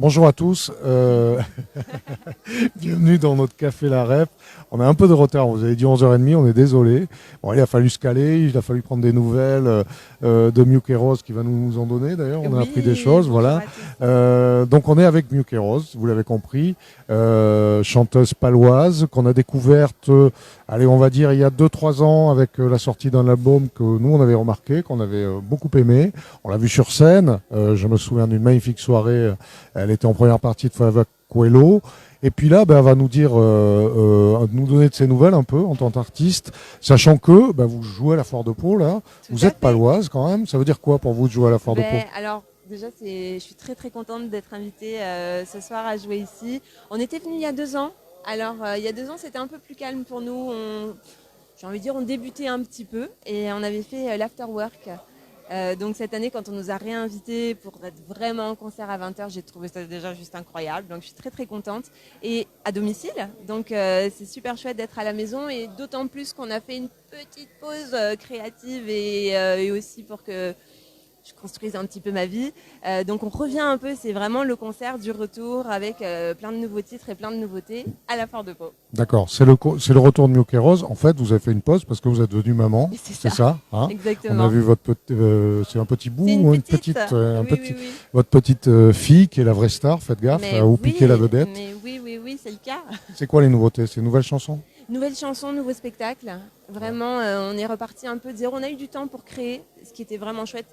Bonjour à tous, bienvenue dans notre café La Rep. On a un peu de retard, vous avez dit 11h30, on est désolé. Bon, il a fallu se caler, il a fallu prendre des nouvelles de Miuk et Rose qui va nous en donner d'ailleurs, on a appris des Oui, choses, bonjour voilà. à tous. Donc on est avec Miuk et Rose, vous l'avez compris, chanteuse paloise qu'on a découverte, allez on va dire il y a 2 3 ans avec la sortie d'un album que nous on avait remarqué, qu'on avait beaucoup aimé. On l'a vu sur scène, je me souviens d'une magnifique soirée. Elle était en première partie de Forever Coelho. Et puis là, ben, elle va nous dire, nous donner de ses nouvelles un peu en tant qu'artiste, sachant que ben, vous jouez à la Foire de Pau là. Tout Vous à êtes fait. paloise quand même. Ça veut dire quoi pour vous de jouer à la Foire de Pau? Alors, déjà, je suis très très contente d'être invitée ce soir à jouer ici. On était venus il y a 2 ans. Alors, il y a 2 ans, c'était un peu plus calme pour nous. J'ai envie de dire, on débutait un petit peu et on avait fait l'afterwork. Donc cette année, quand on nous a réinvités pour être vraiment en concert à 20h, j'ai trouvé ça déjà juste incroyable. Donc je suis très très contente. Et à domicile, donc c'est super chouette d'être à la maison et d'autant plus qu'on a fait une petite pause créative et aussi pour que je construise un petit peu ma vie. Donc on revient un peu, c'est vraiment le concert du retour avec plein de nouveaux titres et plein de nouveautés à la Foire de Pau. D'accord, c'est le retour de Miuk et Rose. En fait, vous avez fait une pause parce que vous êtes devenue maman, Et c'est c'est ça, ça, hein? On a exactement. vu c'est un petit bout C'est une ou une petite. petite, Oui, oui, oui. votre petite fille qui est la vraie star. Faites gaffe, ou piquer la vedette. Mais oui, oui, oui, c'est le cas. C'est quoi les nouveautés? C'est une nouvelle chanson? Nouvelle chanson, nouveau spectacle. Ouais. Vraiment, on est reparti un peu de zéro. On a eu du temps pour créer, ce qui était vraiment chouette.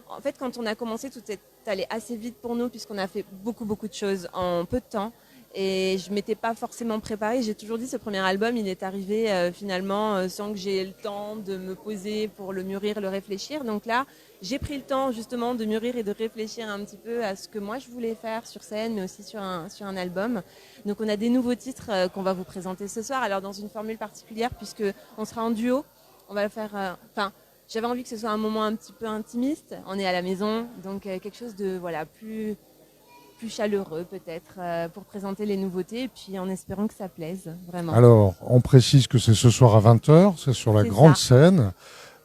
En fait, quand on a commencé, tout est allé assez vite pour nous, puisqu'on a fait beaucoup, beaucoup de choses en peu de temps. Et je ne m'étais pas forcément préparée. J'ai toujours dit, ce premier album, il est arrivé finalement sans que j'ai le temps de me poser pour le mûrir, le réfléchir. Donc là, j'ai pris le temps justement de mûrir et de réfléchir un petit peu à ce que moi je voulais faire sur scène, mais aussi sur un album. Donc on a des nouveaux titres qu'on va vous présenter ce soir. Alors dans une formule particulière, puisque on sera en duo, on va le faire. Enfin, j'avais envie que ce soit un moment un petit peu intimiste. On est à la maison, donc quelque chose de voilà plus chaleureux peut-être pour présenter les nouveautés et puis en espérant que ça plaise vraiment. Alors, on précise que c'est ce soir à 20h, c'est sur la C'est grande ça. scène.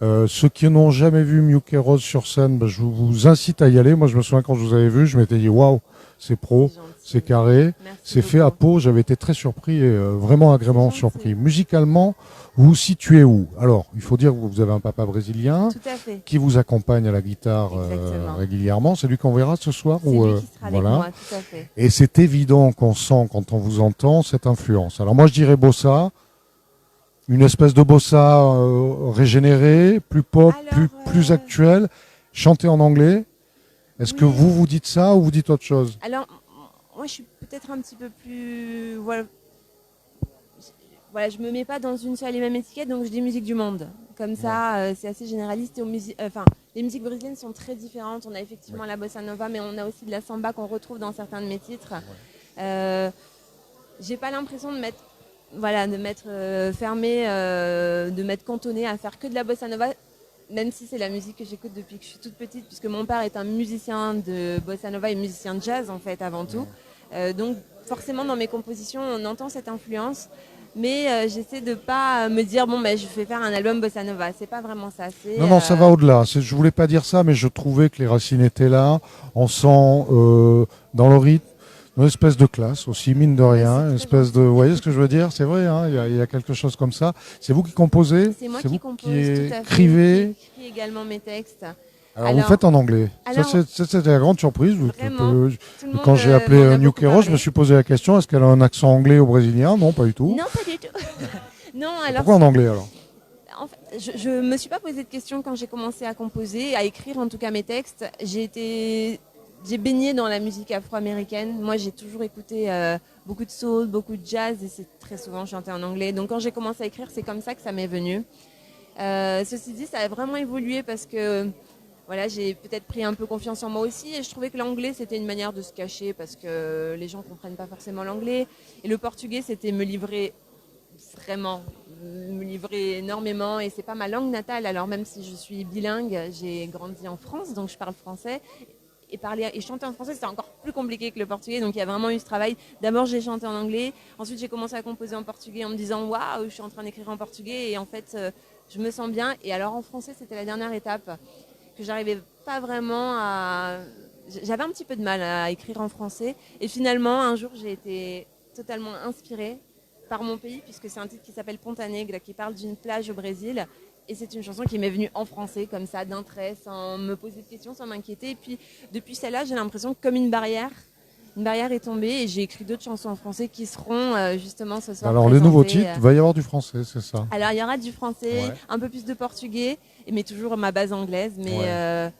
Ceux qui n'ont jamais vu Miuk et Rose sur scène, ben, je vous incite à y aller. Moi, je me souviens quand je vous avais vu, je m'étais dit waouh, c'est pro, C'est c'est gentil. carré, Merci c'est fait à beaucoup. Pau. J'avais été très surpris et vraiment C'est agréablement surpris. gentil. Musicalement, vous vous situez où? Alors, il faut dire que vous avez un papa brésilien Tout à fait. qui vous accompagne à la guitare Exactement. régulièrement. C'est lui qu'on verra ce soir C'est ou lui qui sera avec voilà. moi, tout à fait. Et c'est évident qu'on sent quand on vous entend cette influence. Alors moi, je dirais bossa. Une espèce de bossa régénérée, plus pop, Alors, plus actuelle, chantée en anglais. Est-ce que oui. vous dites ça ou vous dites autre chose? Alors, moi, je suis peut-être un petit peu plus. Voilà, je me mets pas dans une seule et même étiquette, donc je dis musique du monde. Comme Ouais, ça, c'est assez généraliste. Et enfin, les musiques brésiliennes sont très différentes. On a ouais, effectivement la bossa nova, mais on a aussi de la samba qu'on retrouve dans certains de mes titres. ouais. Euh, j'ai pas l'impression de m'être voilà, de m'être fermée, de m'être cantonnée à faire que de la bossa nova, même si c'est la musique que j'écoute depuis que je suis toute petite, puisque mon père est un musicien de bossa nova et musicien de jazz en fait avant tout. Donc forcément dans mes compositions on entend cette influence, mais j'essaie de pas me dire bon ben je vais faire un album bossa nova. C'est pas vraiment ça. Non, non, ça va au-delà. Je voulais pas dire ça, mais je trouvais que les racines étaient là. On sent dans le rythme une espèce de classe aussi, mine de Mais c'est rien. Une très espèce de... gentil. Vous voyez ce que je veux dire? C'est vrai, hein, il y a quelque chose comme ça. C'est vous qui composez? C'est moi C'est qui vous qui compose tout à fait, qui écrivez? écrit également mes textes. Alors vous le Alors, faites en anglais. Ça, alors c'était la grande surprise. vraiment, tout le monde Quand j'ai appelé m'en a New beaucoup Kero, je me parlé. suis posé la question, est-ce qu'elle a un accent anglais ou brésilien? Non, pas du tout. Non, pas du tout. Non, Et alors pourquoi en anglais alors? en fait, je me suis pas posé de questions quand j'ai commencé à composer, à écrire en tout cas mes textes. J'ai baigné dans la musique afro-américaine. Moi, j'ai toujours écouté beaucoup de soul, beaucoup de jazz et c'est très souvent chanté en anglais. Donc, quand j'ai commencé à écrire, c'est comme ça que ça m'est venu. Ceci dit, ça a vraiment évolué parce que voilà, j'ai peut-être pris un peu confiance en moi aussi et je trouvais que l'anglais c'était une manière de se cacher parce que les gens comprennent pas forcément l'anglais et le portugais c'était vraiment me livrer énormément et c'est pas ma langue natale. Alors même si je suis bilingue, j'ai grandi en France donc je parle français et parler et chanter en français c'était encore plus compliqué que le portugais donc il y a vraiment eu ce travail. D'abord j'ai chanté en anglais, ensuite j'ai commencé à composer en portugais en me disant waouh je suis en train d'écrire en portugais et en fait je me sens bien et alors en français c'était la dernière étape que j'arrivais pas vraiment à j'avais un petit peu de mal à écrire en français. Et finalement, un jour, j'ai été totalement inspirée par mon pays, puisque c'est un titre qui s'appelle Ponta Negra, qui parle d'une plage au Brésil. Et c'est une chanson qui m'est venue en français, comme ça, d'un trait, sans me poser de questions, sans m'inquiéter. Et puis, depuis celle-là, j'ai l'impression que comme une barrière est tombée. Et j'ai écrit d'autres chansons en français qui seront justement ce soir Alors, les présentées. nouveaux titres, il va y avoir du français, c'est ça? Alors, il y aura du français, Ouais. un peu plus de portugais, mais toujours ma base anglaise. Mais Ouais.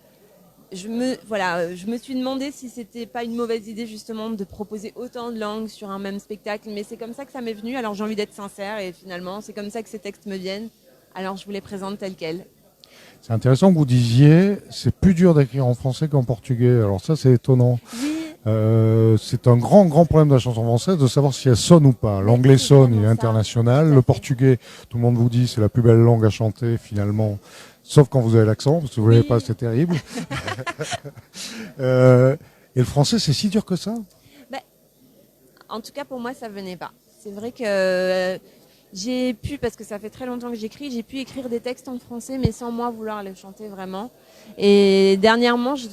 je me suis demandé si c'était pas une mauvaise idée justement de proposer autant de langues sur un même spectacle, mais c'est comme ça que ça m'est venu. Alors j'ai envie d'être sincère et finalement c'est comme ça que ces textes me viennent. Alors je vous les présente tels quels. C'est intéressant que vous disiez, c'est plus dur d'écrire en français qu'en portugais. Alors ça, c'est étonnant. Oui, C'est un grand problème de la chanson française de savoir si elle sonne ou pas. mais L'anglais c'est sonne, il est vraiment ça. international. Tout à Le fait. portugais, tout le monde vous dit, c'est la plus belle langue à chanter finalement. Sauf quand vous avez l'accent, parce que si vous l'avez Oui. pas, c'est terrible. Euh, et le français, c'est si dur que ça? En tout cas pour moi ça venait pas. C'est vrai que j'ai pu, parce que ça fait très longtemps que j'écris, j'ai pu écrire des textes en français mais sans moi vouloir les chanter vraiment. Et dernièrement je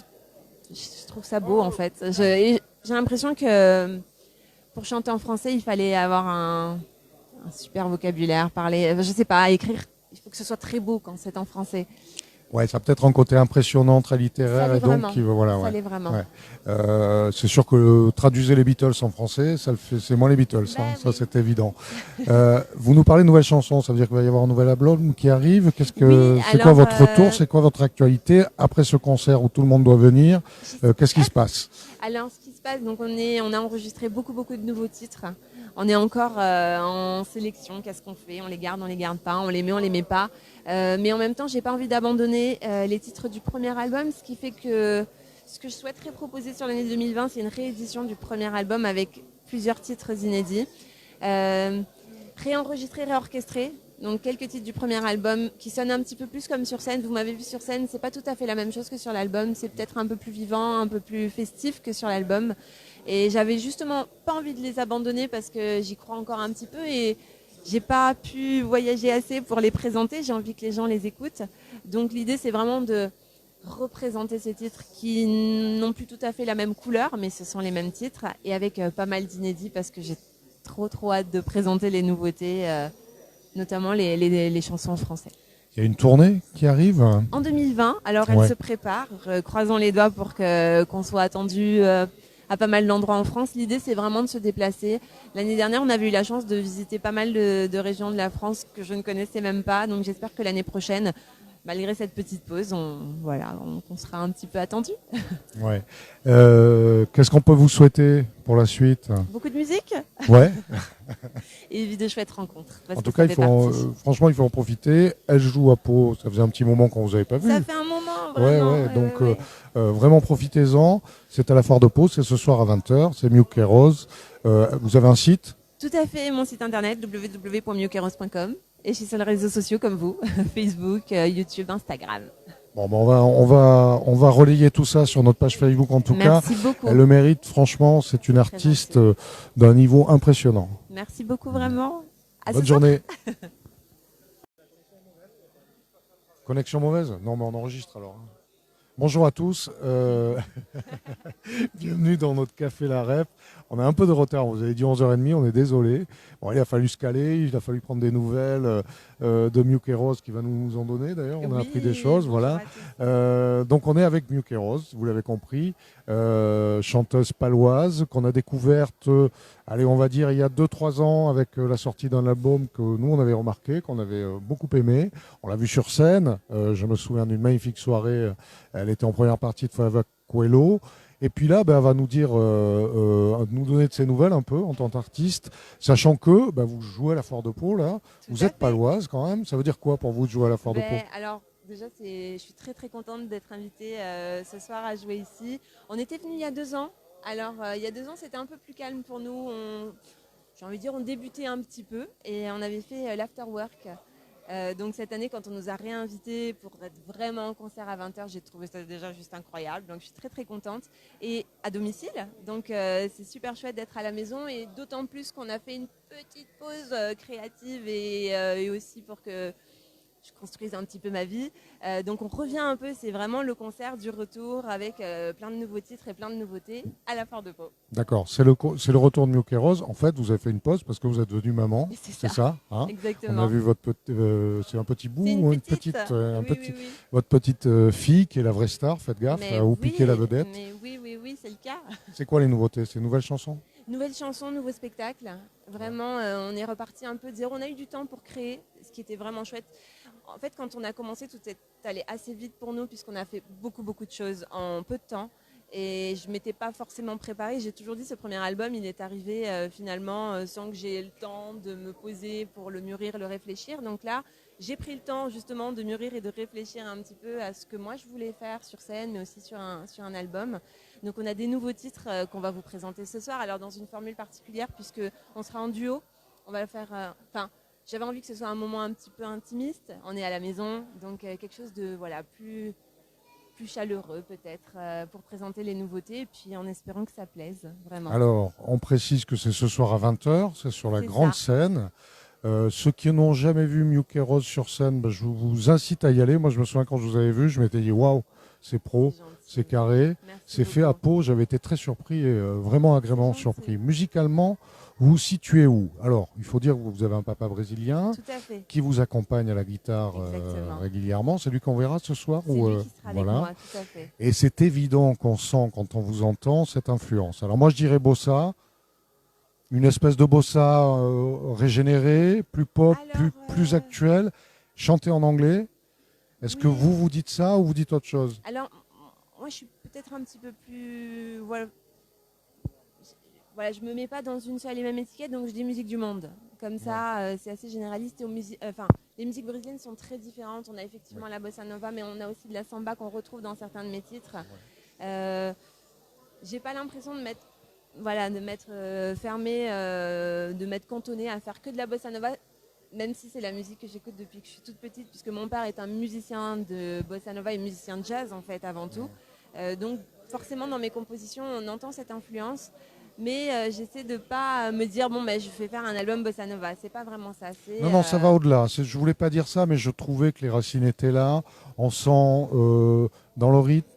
trouve ça beau en fait. J'ai l'impression que pour chanter en français, il fallait avoir un super vocabulaire, parler, je sais pas, écrire. Il faut que ce soit très beau quand c'est en français. Ouais, ça a peut-être un côté impressionnant, très Ça littéraire, l'est et donc vraiment. voilà, Ça ouais. l'est vraiment. Ouais. C'est sûr que traduisez les Beatles en français, ça le fait, c'est moins les Beatles, Ben hein, ça oui. c'est évident. Vous nous parlez de nouvelles chansons, ça veut dire qu'il va y avoir un nouvel album qui arrive. Oui, C'est quoi alors, votre retour, c'est quoi votre actualité après ce concert où tout le monde doit venir? Qu'est-ce qui se passe? Alors, ce qui se passe, donc on a enregistré beaucoup de nouveaux titres. On est encore en sélection. Qu'est-ce qu'on fait? On les garde pas. On les met pas. Mais en même temps, j'ai pas envie d'abandonner les titres du premier album, ce qui fait que ce que je souhaiterais proposer sur l'année 2020, c'est une réédition du premier album avec plusieurs titres inédits, réenregistrés, réorchestrés. Donc quelques titres du premier album qui sonnent un petit peu plus comme sur scène. Vous m'avez vu sur scène, c'est pas tout à fait la même chose que sur l'album. C'est peut-être un peu plus vivant, un peu plus festif que sur l'album. Et j'avais justement pas envie de les abandonner parce que j'y crois encore un petit peu et j'ai pas pu voyager assez pour les présenter. J'ai envie que les gens les écoutent. Donc l'idée c'est vraiment de représenter ces titres qui n'ont plus tout à fait la même couleur, mais ce sont les mêmes titres et avec pas mal d'inédits parce que j'ai trop hâte de présenter les nouveautés. Notamment les chansons en français. Il y a une tournée qui arrive. En 2020, alors elle Ouais. se prépare, croisons les doigts pour qu'on soit attendu à pas mal d'endroits en France. L'idée c'est vraiment de se déplacer. L'année dernière on avait eu la chance de visiter pas mal de régions de la France que je ne connaissais même pas, donc j'espère que l'année prochaine, malgré cette petite pause, on sera un petit peu attendu. Ouais. Qu'est-ce qu'on peut vous souhaiter pour la suite? Beaucoup de musique Ouais. et de chouettes rencontres. Parce En tout que cas, ça fait partie. franchement, il faut en profiter. Elle joue à Pau, ça faisait un petit moment qu'on vous avait pas vu. Ça fait un moment, Ouais, vraiment. ouais, donc vraiment profitez-en. C'est à la foire de Pau, c'est ce soir à 20h, c'est Miuque Rose. Vous avez un site? Tout à fait, mon site internet www.miuqueros.com et je suis sur les réseaux sociaux comme vous, Facebook, YouTube, Instagram. Bon, ben on va relayer tout ça sur notre page Facebook en tout Merci cas. beaucoup. Elle le mérite, franchement, c'est une artiste d'un niveau impressionnant. Merci beaucoup vraiment. À ce Bonne soir. journée. Connexion mauvaise? Non, mais on enregistre alors. Bonjour à tous. Bienvenue dans notre café La Rep. On a un peu de retard, vous avez dit 11h30, on est désolé. Bon, il a fallu se caler, il a fallu prendre des nouvelles de Miuque Rose qui va nous en donner d'ailleurs. On a appris des choses, voilà. Donc on est avec Miuque Rose, vous l'avez compris, chanteuse paloise qu'on a découverte, allez, on va dire il y a 2-3 ans avec la sortie d'un album que nous on avait remarqué, qu'on avait beaucoup aimé. On l'a vu sur scène, je me souviens d'une magnifique soirée, elle était en première partie de Forever Coelho. Et puis là, elle va nous dire, nous donner de ses nouvelles un peu en tant qu'artiste, sachant que vous jouez à la Foire de Pau là, vous êtes paloise quand même. Ça veut dire quoi pour vous de jouer à la Foire de Pau? Alors déjà, je suis très contente d'être invitée ce soir à jouer ici. On était venus il y a 2 ans. Alors il y a 2 ans, c'était un peu plus calme pour nous. J'ai envie de dire, on débutait un petit peu et on avait fait l'afterwork. Donc cette année, quand on nous a réinvités pour être vraiment en concert à 20h, j'ai trouvé ça déjà juste incroyable. Donc je suis très contente. Et à domicile, donc c'est super chouette d'être à la maison et d'autant plus qu'on a fait une petite pause créative et aussi pour que je construise un petit peu ma vie. Donc on revient un peu, c'est vraiment le concert du retour avec plein de nouveaux titres et plein de nouveautés à la Foire de Pau. D'accord, c'est le retour de Miu Rose. En fait, vous avez fait une pause parce que vous êtes devenue maman, C'est c'est ça, ça, hein? On a exactement. vu c'est un petit bout C'est une ou une petite. petite, Oui, oui, oui. votre petite fille qui est la vraie star, faites gaffe, Mais ou piquer la oui, vedette. mais oui, oui, oui, c'est le cas. C'est quoi les nouveautés? C'est une nouvelle chanson? Nouvelle chanson, nouveau spectacle. Vraiment, on est reparti un peu de zéro. On a eu du temps pour créer, ce qui était vraiment chouette. En fait, quand on a commencé, tout est allé assez vite pour nous, puisqu'on a fait beaucoup, beaucoup de choses en peu de temps. Et je ne m'étais pas forcément préparée. J'ai toujours dit, ce premier album, il est arrivé finalement sans que j'ai le temps de me poser pour le mûrir, le réfléchir. Donc là, j'ai pris le temps justement de mûrir et de réfléchir un petit peu à ce que moi je voulais faire sur scène, mais aussi sur un album. Donc on a des nouveaux titres qu'on va vous présenter ce soir. Alors dans une formule particulière, puisque on sera en duo, on va le faire. J'avais envie que ce soit un moment un petit peu intimiste. On est à la maison, donc quelque chose de plus chaleureux peut-être pour présenter les nouveautés, et puis en espérant que ça plaise vraiment. Alors, on précise que c'est ce soir à 20h, c'est sur la C'est grande ça. scène. Ceux qui n'ont jamais vu Miu Rose sur scène, je vous incite à y aller. Moi, je me souviens quand je vous avais vu, je m'étais dit waouh, c'est pro, C'est gentil. c'est carré, Merci c'est fait à beaucoup. Pau. J'avais été très surpris et vraiment agréablement C'est gentil. surpris. Musicalement, vous vous situez où? Alors, il faut dire que vous avez un papa brésilien Tout à fait. qui vous accompagne à la guitare Exactement. régulièrement. C'est lui qu'on verra ce soir C'est lui qui sera avec moi, tout à fait. Et c'est évident qu'on sent quand on vous entend cette influence. Alors moi, je dirais bossa. Une espèce de bossa régénérée, plus pop, Alors, plus actuelle, chantée en anglais. Est-ce que oui. vous dites ça ou vous dites autre chose? Alors, moi, je suis peut-être un petit peu plus. Voilà, je me mets pas dans une seule et même étiquette, donc je dis musique du monde. Comme ça, c'est assez généraliste. Les musiques brésiliennes sont très différentes. On a effectivement la bossa nova, mais on a aussi de la samba qu'on retrouve dans certains de mes titres. J'ai pas l'impression de m'être fermée, de m'être cantonnée à faire que de la bossa nova, même si c'est la musique que j'écoute depuis que je suis toute petite, puisque mon père est un musicien de bossa nova et musicien de jazz en fait avant tout. Donc forcément dans mes compositions on entend cette influence, mais j'essaie de pas me dire je vais faire un album bossa nova. C'est pas vraiment ça. Non, ça va au-delà. Je voulais pas dire ça, mais je trouvais que les racines étaient là. On sent dans le rythme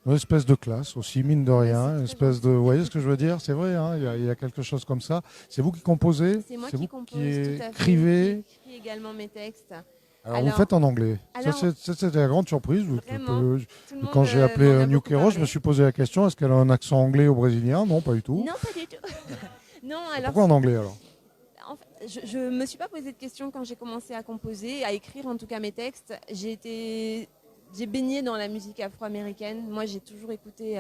une espèce de classe aussi, mine de rien. Une espèce de. Vous voyez ce que je veux dire? C'est vrai, hein, il y a quelque chose comme ça. C'est vous qui composez? C'est moi C'est qui vous compose, qui tout à fait. écrivez? Qui écris également mes textes. Alors, vous faites en anglais. Alors, C'était la grande surprise. Vraiment, tout le monde Quand j'ai appelé m'en a Miu beaucoup Rose, je parlé. me suis posé la question, est-ce qu'elle a un accent anglais ou brésilien? Non, pas du tout. Non, pas du tout. Non, alors. Pourquoi en anglais alors? En fait, je ne me suis pas posé de questions quand j'ai commencé à composer, à écrire en tout cas mes textes. J'ai baigné dans la musique afro-américaine. Moi, j'ai toujours écouté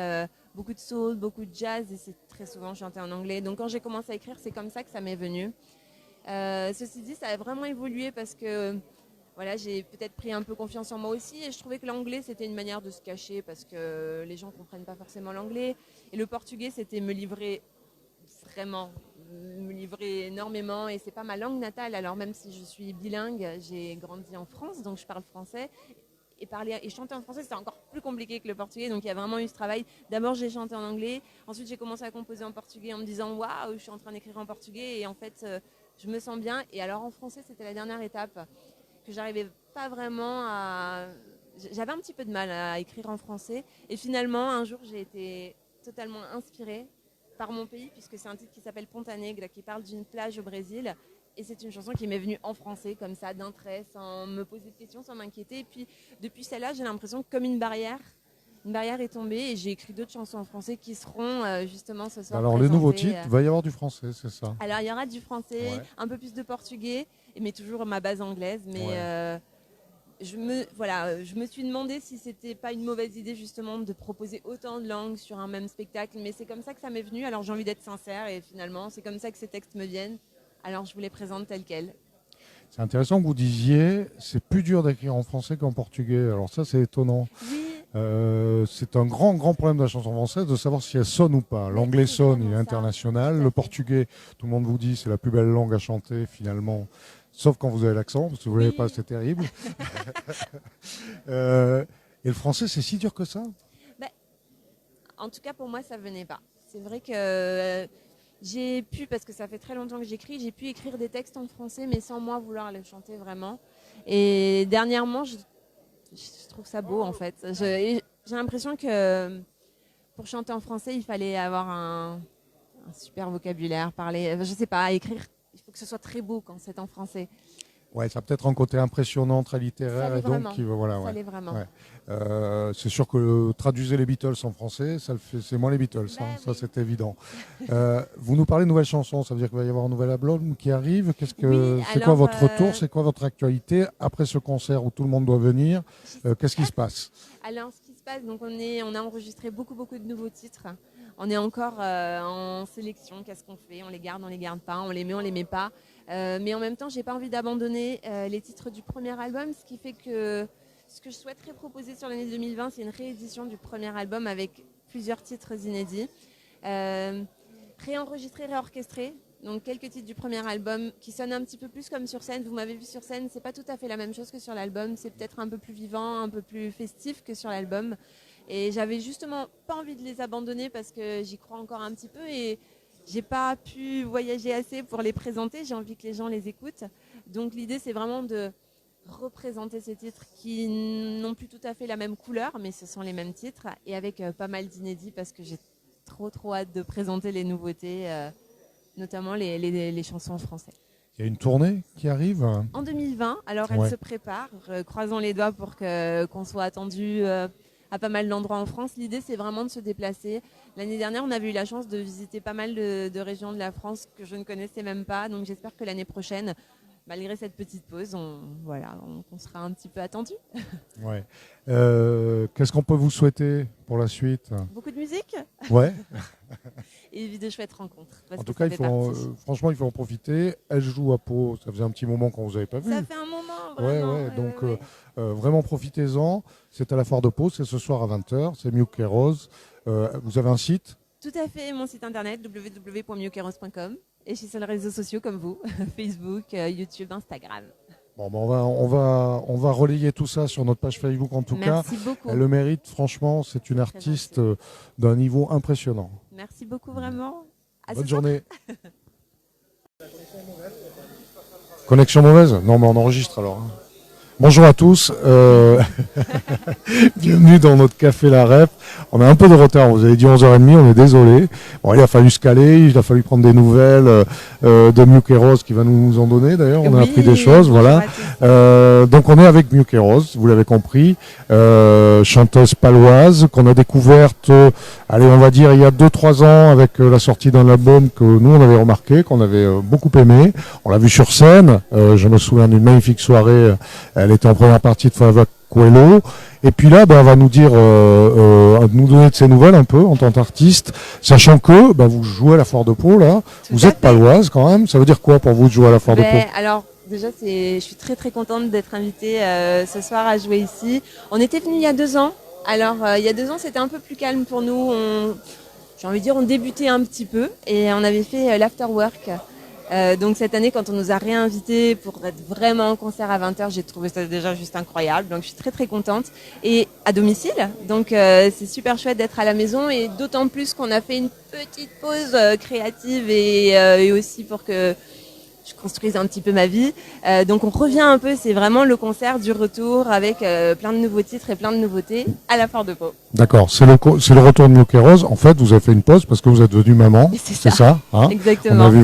beaucoup de soul, beaucoup de jazz, et c'est très souvent chanté en anglais. Donc quand j'ai commencé à écrire, c'est comme ça que ça m'est venu. Ceci dit, ça a vraiment évolué parce que voilà, j'ai peut-être pris un peu confiance en moi aussi, et je trouvais que l'anglais c'était une manière de se cacher parce que les gens ne comprennent pas forcément l'anglais. Et le portugais, c'était me livrer énormément, et c'est pas ma langue natale. Alors même si je suis bilingue, j'ai grandi en France, donc je parle français, et parler et chanter en français c'est encore plus compliqué que le portugais, donc il y a vraiment eu ce travail. D'abord j'ai chanté en anglais, ensuite j'ai commencé à composer en portugais en me disant waouh, je suis en train d'écrire en portugais, et en fait je me sens bien. Et alors en français c'était la dernière étape que j'arrivais pas vraiment à... J'avais un petit peu de mal à écrire en français, et finalement un jour j'ai été totalement inspirée par mon pays, puisque c'est un titre qui s'appelle Ponta Negra, qui parle d'une plage au Brésil. Et c'est une chanson qui m'est venue en français, comme ça, d'un trait, sans me poser de questions, sans m'inquiéter. Et puis, depuis celle-là, j'ai l'impression que comme une barrière est tombée, et j'ai écrit d'autres chansons en français qui seront justement ce soir Alors, les présentées. nouveaux titres, il va y avoir du français, c'est ça? Alors, il y aura du français, Ouais. un peu plus de portugais, mais toujours ma base anglaise. Mais Ouais. je me suis demandé si c'était pas une mauvaise idée justement de proposer autant de langues sur un même spectacle, mais c'est comme ça que ça m'est venu. Alors j'ai envie d'être sincère, et finalement c'est comme ça que ces textes me viennent. Alors je vous les présente tels quels. C'est intéressant que vous disiez, c'est plus dur d'écrire en français qu'en portugais. Alors ça, c'est étonnant. Oui, C'est un grand problème de la chanson française de savoir si elle sonne ou pas. mais L'anglais c'est sonne, il est vraiment ça. international. Tout à Le fait. portugais, tout le monde vous dit, c'est la plus belle langue à chanter finalement. Sauf quand vous avez l'accent, parce que vous ne l'avez Oui. pas, c'est terrible. Euh, et le français, c'est si dur que ça? En tout cas pour moi ça venait pas. C'est vrai que j'ai pu, parce que ça fait très longtemps que j'écris, j'ai pu écrire des textes en français, mais sans moi vouloir les chanter vraiment. Et dernièrement, je trouve ça beau en fait. J'ai l'impression que pour chanter en français, il fallait avoir un super vocabulaire, parler, je sais pas, écrire. Il faut que ce soit très beau quand c'est en français. Ouais, ça a peut-être un côté impressionnant, très littéraire, et donc voilà. Ça l'est vraiment. C'est sûr que traduisez les Beatles en français, c'est moins les Beatles, Bah, ça oui. c'est évident. Vous nous parlez de nouvelles chansons, ça veut dire qu'il va y avoir un nouvel album qui arrive. Oui, C'est quoi alors, votre retour, c'est quoi votre actualité après ce concert où tout le monde doit venir? Qu'est-ce qui se passe? Alors, ce qui se passe, donc on a enregistré beaucoup de nouveaux titres. On est encore en sélection. Qu'est-ce qu'on fait? On les garde pas. On les met pas. Mais en même temps, j'ai pas envie d'abandonner les titres du premier album, ce qui fait que ce que je souhaiterais proposer sur l'année 2020, c'est une réédition du premier album avec plusieurs titres inédits, réenregistrés, réorchestrés. Donc quelques titres du premier album qui sonnent un petit peu plus comme sur scène. Vous m'avez vu sur scène, c'est pas tout à fait la même chose que sur l'album. C'est peut-être un peu plus vivant, un peu plus festif que sur l'album. Et j'avais justement pas envie de les abandonner parce que j'y crois encore un petit peu et j'ai pas pu voyager assez pour les présenter. J'ai envie que les gens les écoutent. Donc l'idée, c'est vraiment de représenter ces titres qui n'ont plus tout à fait la même couleur, mais ce sont les mêmes titres et avec pas mal d'inédits parce que j'ai trop hâte de présenter les nouveautés. Notamment les chansons en français. Il y a une tournée qui arrive en 2020, alors elle se prépare, croisons les doigts pour qu'on soit attendu à pas mal d'endroits en France. L'idée, c'est vraiment de se déplacer. L'année dernière, on avait eu la chance de visiter pas mal de régions de la France que je ne connaissais même pas, donc j'espère que l'année prochaine, malgré cette petite pause, on sera un petit peu attendu. Ouais. Qu'est-ce qu'on peut vous souhaiter pour la suite? Beaucoup de musique. Ouais. Et de chouettes rencontres. En tout cas, franchement, il faut en profiter. Elle joue à Pau, ça faisait un petit moment qu'on vous avait pas vu. Ça fait un moment, vraiment. Donc, vraiment profitez-en. C'est à la Foire de Pau, c'est ce soir à 20h, c'est Miucke Rose. Vous avez un site? Tout à fait, mon site internet www.miuckerose.com et je suis sur les réseaux sociaux comme vous, Facebook, YouTube, Instagram. Bon, on va relayer tout ça sur notre page Facebook en tout cas. Merci beaucoup. Elle le mérite, franchement, c'est une artiste d'un niveau impressionnant. Merci beaucoup, vraiment. Bonne journée. Connexion mauvaise? Non, mais on enregistre alors. Bonjour à tous, bienvenue dans notre café La Rep. On a un peu de retard, vous avez dit 11h30, on est désolé. Bon, il a fallu se caler, il a fallu prendre des nouvelles de Miucke Rose qui va nous en donner d'ailleurs, on a appris des choses, voilà. Donc on est avec Miucke Rose, vous l'avez compris, chanteuse paloise qu'on a découverte, on va dire il y a 2-3 ans avec la sortie d'un album que nous on avait remarqué, qu'on avait beaucoup aimé. On l'a vu sur scène, je me souviens d'une magnifique soirée. Elle était en première partie de Forever Coelho. Et puis là, elle va nous dire, nous donner de ses nouvelles un peu en tant qu'artiste, sachant que vous jouez à la Foire de Pau là. Vous êtes paloise quand même. Ça veut dire quoi pour vous de jouer à la Foire de Pau? Alors déjà, je suis très contente d'être invitée ce soir à jouer ici. On était venus il y a 2 ans. Alors il y a 2 ans, c'était un peu plus calme pour nous. J'ai envie de dire, on débutait un petit peu et on avait fait l'afterwork. Donc cette année, quand on nous a réinvités pour être vraiment en concert à 20h, j'ai trouvé ça déjà juste incroyable. Donc je suis très contente. Et à domicile, donc c'est super chouette d'être à la maison et d'autant plus qu'on a fait une petite pause créative et aussi pour que je construise un petit peu ma vie. Donc on revient un peu, c'est vraiment le concert du retour avec plein de nouveaux titres et plein de nouveautés à la Foire de Pau. D'accord, c'est le retour de Miucke Rose. En fait, vous avez fait une pause parce que vous êtes devenue maman. C'est ça hein? Exactement. On a vu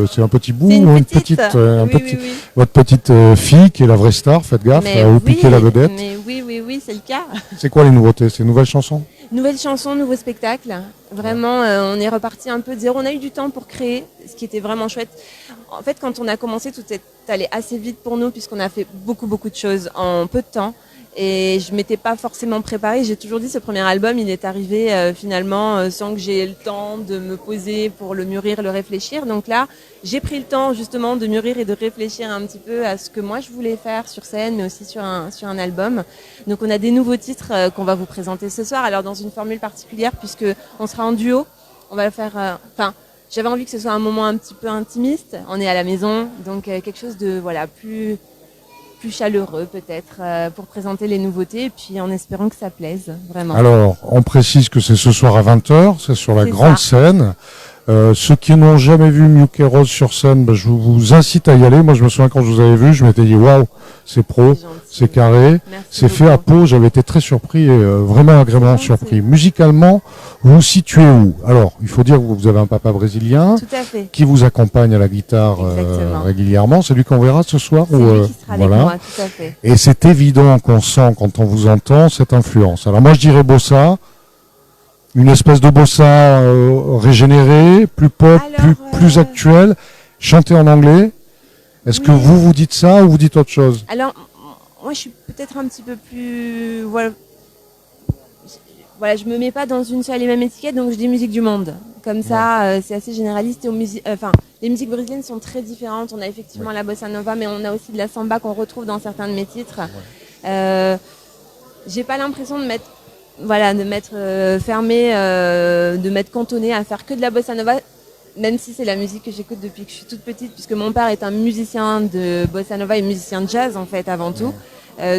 c'est un petit bout ou une petite, oui. Votre petite fille qui est la vraie star, faites gaffe, vous piquez la vedette. Mais oui, c'est le cas. C'est quoi les nouveautés? C'est une nouvelle chanson? Nouvelle chanson, nouveau spectacle. Vraiment, on est reparti un peu de zéro. On a eu du temps pour créer, ce qui était vraiment chouette. En fait, quand on a commencé, tout est allé assez vite pour nous puisqu'on a fait beaucoup de choses en peu de temps. Et je m'étais pas forcément préparée. J'ai toujours dit ce premier album, il est arrivé finalement sans que j'ai le temps de me poser pour le mûrir, le réfléchir. Donc là, j'ai pris le temps justement de mûrir et de réfléchir un petit peu à ce que moi je voulais faire sur scène, mais aussi sur un album. Donc on a des nouveaux titres qu'on va vous présenter ce soir. Alors dans une formule particulière puisque on sera en duo. On va le faire. J'avais envie que ce soit un moment un petit peu intimiste. On est à la maison, donc quelque chose de plus chaleureux peut-être pour présenter les nouveautés et puis en espérant que ça plaise vraiment. Alors, on précise que c'est ce soir à 20h, c'est sur la grande scène. Ceux qui n'ont jamais vu Miuque Rose sur scène, je vous incite à y aller. Moi, je me souviens quand je vous avais vu, je m'étais dit waouh, c'est pro, c'est carré, c'est fait à Pau. J'avais été très surpris et vraiment agréablement surpris. Musicalement, vous vous situez où? Alors, il faut dire que vous avez un papa brésilien qui vous accompagne à la guitare régulièrement. C'est lui qu'on verra ce soir. C'est lui qui sera avec moi, tout à fait. Et c'est évident qu'on sent quand on vous entend cette influence. Alors moi, je dirais bossa. Une espèce de bossa régénéré, plus pop, plus actuel, chanté en anglais. Est-ce que vous dites ça ou vous dites autre chose? Alors, moi je suis peut-être un petit peu plus... Voilà, je me mets pas dans une seule et même étiquette, donc je dis musique du monde. Comme ça, c'est assez généraliste. Et les musiques brésiliennes sont très différentes. On a effectivement la bossa nova, mais on a aussi de la samba qu'on retrouve dans certains de mes titres. J'ai pas l'impression de m'être fermé, de m'être cantonné à faire que de la bossa nova, même si c'est la musique que j'écoute depuis que je suis toute petite, puisque mon père est un musicien de bossa nova et musicien de jazz en fait avant tout.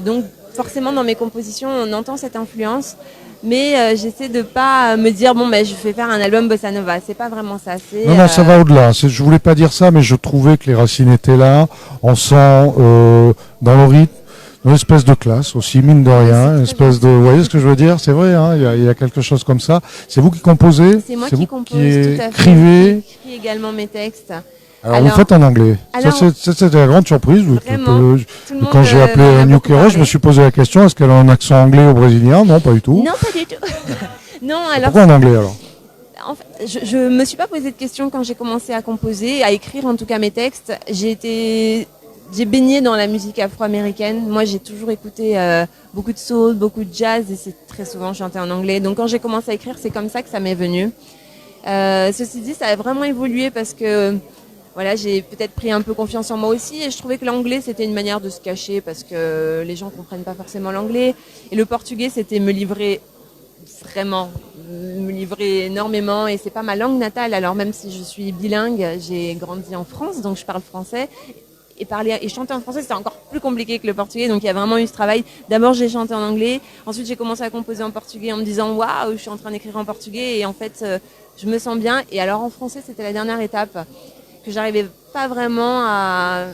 Donc forcément dans mes compositions on entend cette influence, mais j'essaie de pas me dire je vais faire un album bossa nova. C'est pas vraiment ça. Non, ça va au-delà. Je voulais pas dire ça, mais je trouvais que les racines étaient là. On sent dans le rythme une espèce de classe aussi, mine de rien, une espèce de... Vous voyez ce que je veux dire? C'est vrai, hein, il y a quelque chose comme ça. C'est vous qui composez? C'est moi qui compose, tout à fait. Écrivez? J'écris également mes textes. Alors vous faites en anglais. C'était la grande surprise. Quand j'ai appelé Miuque Rose, je me suis posé la question, est-ce qu'elle a un accent anglais ou brésilien? Non, pas du tout. Non, pas du tout. Non, alors... Pourquoi en anglais alors? En fait, je me suis pas posé de question quand j'ai commencé à composer, à écrire en tout cas mes textes. J'ai baigné dans la musique afro-américaine. Moi, j'ai toujours écouté beaucoup de soul, beaucoup de jazz, et c'est très souvent chanté en anglais. Donc, quand j'ai commencé à écrire, c'est comme ça que ça m'est venu. Ceci dit, ça a vraiment évolué parce que j'ai peut-être pris un peu confiance en moi aussi, et je trouvais que l'anglais, c'était une manière de se cacher parce que les gens comprennent pas forcément l'anglais. Et le portugais, c'était me livrer énormément, et c'est pas ma langue natale. Alors, même si je suis bilingue, j'ai grandi en France, donc je parle français. Et parler et chanter en français, c'était encore plus compliqué que le portugais, donc il y a vraiment eu ce travail. D'abord j'ai chanté en anglais, ensuite j'ai commencé à composer en portugais en me disant waouh, je suis en train d'écrire en portugais, et en fait je me sens bien. Et alors en français, c'était la dernière étape que j'arrivais pas vraiment à...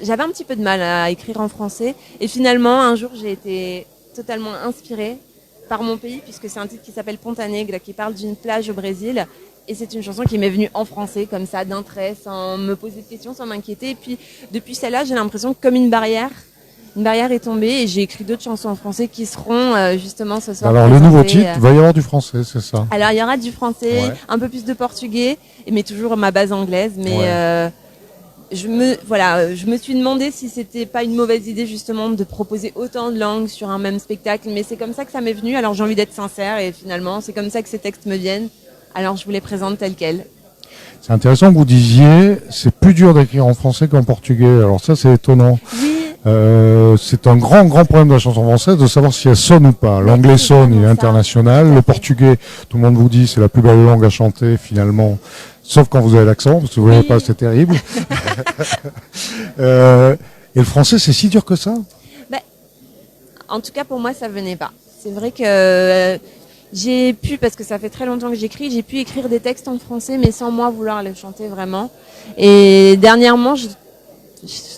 J'avais un petit peu de mal à écrire en français, et finalement un jour j'ai été totalement inspirée par mon pays, puisque c'est un titre qui s'appelle Ponta Negra, qui parle d'une plage au Brésil. Et c'est une chanson qui m'est venue en français, comme ça, d'un trait, sans me poser de questions, sans m'inquiéter. Et puis, depuis celle-là, j'ai l'impression que comme une barrière est tombée, et j'ai écrit d'autres chansons en français qui seront justement ce soir. Alors, le nouveau titre, il va y avoir du français, c'est ça? Alors, il y aura du français, un peu plus de portugais, mais toujours ma base anglaise. Mais je me suis demandé si c'était pas une mauvaise idée, justement, de proposer autant de langues sur un même spectacle. Mais c'est comme ça que ça m'est venu. Alors, j'ai envie d'être sincère, et finalement, c'est comme ça que ces textes me viennent. Alors je vous les présente tels quels. C'est intéressant que vous disiez, c'est plus dur d'écrire en français qu'en portugais. Alors ça, c'est étonnant. Oui. C'est un grand problème de la chanson française de savoir si elle sonne ou pas. L'anglais sonne, il est international. Le portugais, tout le monde vous dit, c'est la plus belle langue à chanter finalement. Sauf quand vous avez l'accent, parce que vous n'avez pas, c'est terrible. Et le français, c'est si dur que ça? En tout cas, pour moi, ça venait pas. C'est vrai que... j'ai pu, parce que ça fait très longtemps que j'écris, j'ai pu écrire des textes en français, mais sans moi vouloir les chanter vraiment. Et dernièrement, je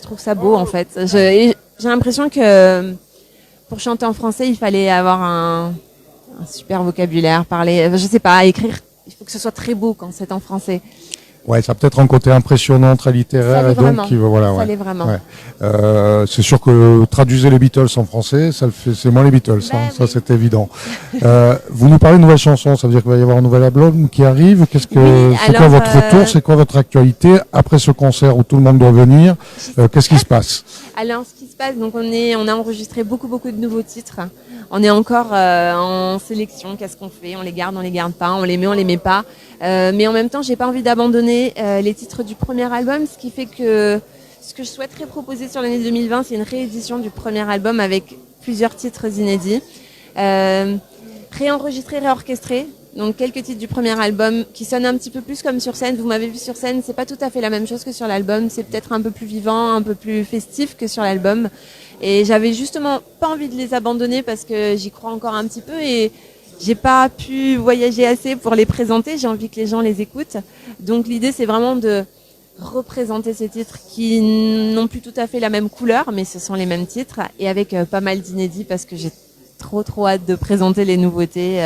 trouve ça beau en fait. J'ai l'impression que pour chanter en français, il fallait avoir un super vocabulaire, parler, je sais pas, écrire. Il faut que ce soit très beau quand c'est en français. Ouais, ça a peut-être un côté impressionnant, très littéraire, et donc ça l'est vraiment. C'est sûr que traduisez les Beatles en français, c'est moins les Beatles, ça c'est évident. Vous nous parlez de nouvelles chansons, ça veut dire qu'il va y avoir un nouvel album qui arrive. C'est quoi votre retour, c'est quoi votre actualité après ce concert où tout le monde doit venir? Qu'est-ce qui se passe? Alors, ce qui se passe, donc on a enregistré beaucoup de nouveaux titres. On est encore en sélection. Qu'est-ce qu'on fait? On les garde pas, on les met pas. Mais en même temps, j'ai pas envie d'abandonner les titres du premier album, ce qui fait que ce que je souhaiterais proposer sur l'année 2020, c'est une réédition du premier album avec plusieurs titres inédits, réenregistrés, réorchestrés. Donc quelques titres du premier album qui sonnent un petit peu plus comme sur scène. Vous m'avez vu sur scène, c'est pas tout à fait la même chose que sur l'album. C'est peut-être un peu plus vivant, un peu plus festif que sur l'album. Et j'avais justement pas envie de les abandonner parce que j'y crois encore un petit peu, et j'ai pas pu voyager assez pour les présenter. J'ai envie que les gens les écoutent. Donc l'idée, c'est vraiment de représenter ces titres qui n'ont plus tout à fait la même couleur, mais ce sont les mêmes titres et avec pas mal d'inédits parce que j'ai trop hâte de présenter les nouveautés,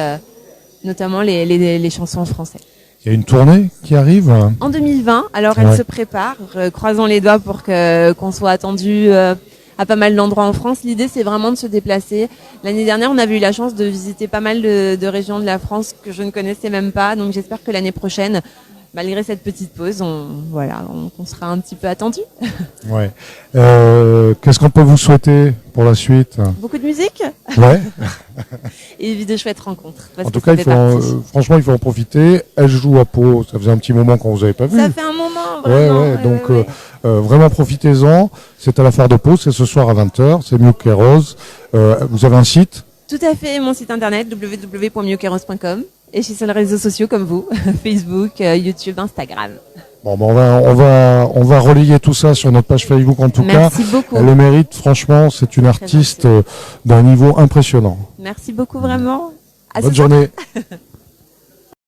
notamment les chansons en français. Il y a une tournée qui arrive en 2020. Alors elle se prépare. Croisons les doigts pour qu'on soit attendu à pas mal d'endroits en France. L'idée, c'est vraiment de se déplacer. L'année dernière, on avait eu la chance de visiter pas mal de régions de la France que je ne connaissais même pas. Donc j'espère que l'année prochaine, malgré cette petite pause, on sera un petit peu attendu. Ouais. Qu'est-ce qu'on peut vous souhaiter pour la suite? Beaucoup de musique. Ouais. Et de chouettes rencontres. En tout cas, franchement, il faut en profiter. Elle joue à Pau. Ça faisait un petit moment qu'on vous avait pas vu. Ça fait un moment, vraiment. Donc, vraiment profitez-en. C'est à la foire de Pau. C'est ce soir à 20h. C'est Miuccia Rose. Vous avez un site? Tout à fait. Mon site internet, www.miucciarose.com. Et je suis sur les réseaux sociaux comme vous. Facebook, YouTube, Instagram. Bon, on va relayer tout ça sur notre page Facebook en tout cas. Merci beaucoup. Elle le mérite, franchement, c'est une artiste d'un niveau impressionnant. Merci beaucoup vraiment. Bonne journée.